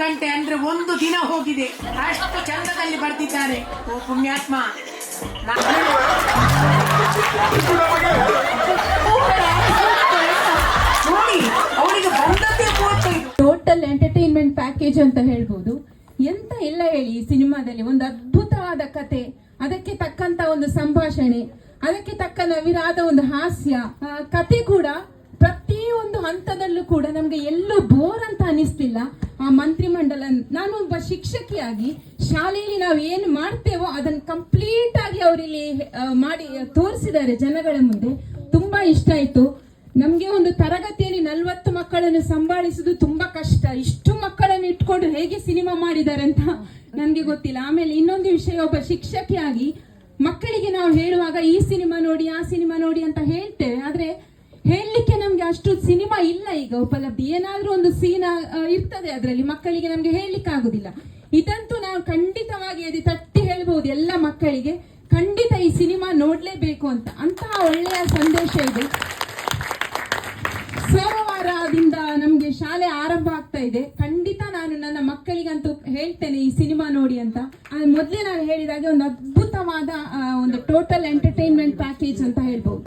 ಗಂಟೆ ಅಂದ್ರೆ ಒಂದು ದಿನ ಹೋಗಿದೆ, ಅಷ್ಟು ಚಂದದಲ್ಲಿ ಬರ್ತಿದ್ದಾರೆ. ಓ ಪುಣ್ಯಾತ್ಮ, ನೋಡಿ ಅವಳಿಗೆ ಬಂದದ್ದೇ 35. ಟೋಟಲ್ ಎಂಟರ್ಟೈನ್ಮೆಂಟ್ ಪ್ಯಾಕೇಜ್ ಅಂತ ಹೇಳ್ಬೋದು. ಎಂತ ಇಲ್ಲ ಹೇಳಿ, ಈ ಸಿನಿಮಾದಲ್ಲಿ ಒಂದು ಅದ್ಭುತವಾದ ಕತೆ, ಅದಕ್ಕೆ ತಕ್ಕಂತ ಒಂದು ಸಂಭಾಷಣೆ, ಅದಕ್ಕೆ ತಕ್ಕ ನವಿರಾದ ಒಂದು ಹಾಸ್ಯ, ಕತೆ ಕೂಡ ಪ್ರತಿಯೊಂದು ಹಂತದಲ್ಲೂ ಕೂಡ ನಮ್ಗೆ ಎಲ್ಲೂ ಬೋರ್ ಅಂತ ಅನಿಸ್ತಿಲ್ಲ. ಆ ಮಂತ್ರಿಮಂಡಲ, ನಾನು ಒಬ್ಬ ಶಿಕ್ಷಕಿಯಾಗಿ ಶಾಲೆಯಲ್ಲಿ ನಾವು ಏನು ಮಾಡ್ತೇವೋ ಅದನ್ನು ಕಂಪ್ಲೀಟ್ ಆಗಿ ಅವರಿಲ್ಲಿ ಮಾಡಿ ತೋರಿಸಿದ್ದಾರೆ ಜನಗಳ ಮುಂದೆ. ತುಂಬಾ ಇಷ್ಟ ಆಯ್ತು ನಮ್ಗೆ. ಒಂದು ತರಗತಿಯಲ್ಲಿ 40 ಮಕ್ಕಳನ್ನು ಸಂಭಾಳಿಸುದು ತುಂಬಾ ಕಷ್ಟ. ಇಷ್ಟು ಮಕ್ಕಳನ್ನು ಇಟ್ಕೊಂಡು ಹೇಗೆ ಸಿನಿಮಾ ಮಾಡಿದ್ದಾರೆ ಅಂತ ನನ್ಗೆ ಗೊತ್ತಿಲ್ಲ. ಆಮೇಲೆ ಇನ್ನೊಂದು ವಿಷಯ, ಒಬ್ಬ ಶಿಕ್ಷಕಿಯಾಗಿ ಮಕ್ಕಳಿಗೆ ನಾವು ಹೇಳುವಾಗ ಈ ಸಿನಿಮಾ ನೋಡಿ ಆ ಸಿನಿಮಾ ನೋಡಿ ಅಂತ ಹೇಳ್ತೇವೆ, ಆದ್ರೆ ಹೇಳಲಿಕ್ಕೆ ನಮ್ಗೆ ಅಷ್ಟು ಸಿನಿಮಾ ಇಲ್ಲ ಈಗ ಉಪಲಬ್ಧಿ. ಏನಾದ್ರೂ ಒಂದು ಸೀನ್ ಇರ್ತದೆ ಅದರಲ್ಲಿ, ಮಕ್ಕಳಿಗೆ ನಮ್ಗೆ ಹೇಳಲಿಕ್ಕೆ ಆಗುದಿಲ್ಲ. ಇದಂತೂ ನಾವು ಖಂಡಿತವಾಗಿ ಅದು ತಟ್ಟಿ ಹೇಳ್ಬಹುದು ಎಲ್ಲ ಮಕ್ಕಳಿಗೆ, ಖಂಡಿತ ಈ ಸಿನಿಮಾ ನೋಡ್ಲೇಬೇಕು ಅಂತ. ಅಂತಹ ಒಳ್ಳೆಯ ಸಂದೇಶ ಇದೆ. ಸೋಮವಾರದಿಂದ ನಮ್ಗೆ ಶಾಲೆ ಆರಂಭ ಆಗ್ತಾ ಇದೆ. ಖಂಡಿತ ನಾನು ನನ್ನ ಮಕ್ಕಳಿಗಂತೂ ಹೇಳ್ತೇನೆ ಈ ಸಿನಿಮಾ ನೋಡಿ ಅಂತ. ಮೊದಲೇ ನಾನು ಹೇಳಿದಾಗೆ ಒಂದು ಅದ್ಭುತವಾದ ಒಂದು ಟೋಟಲ್ ಎಂಟರ್ಟೈನ್ಮೆಂಟ್ ಪ್ಯಾಕೇಜ್ ಅಂತ ಹೇಳ್ಬಹುದು.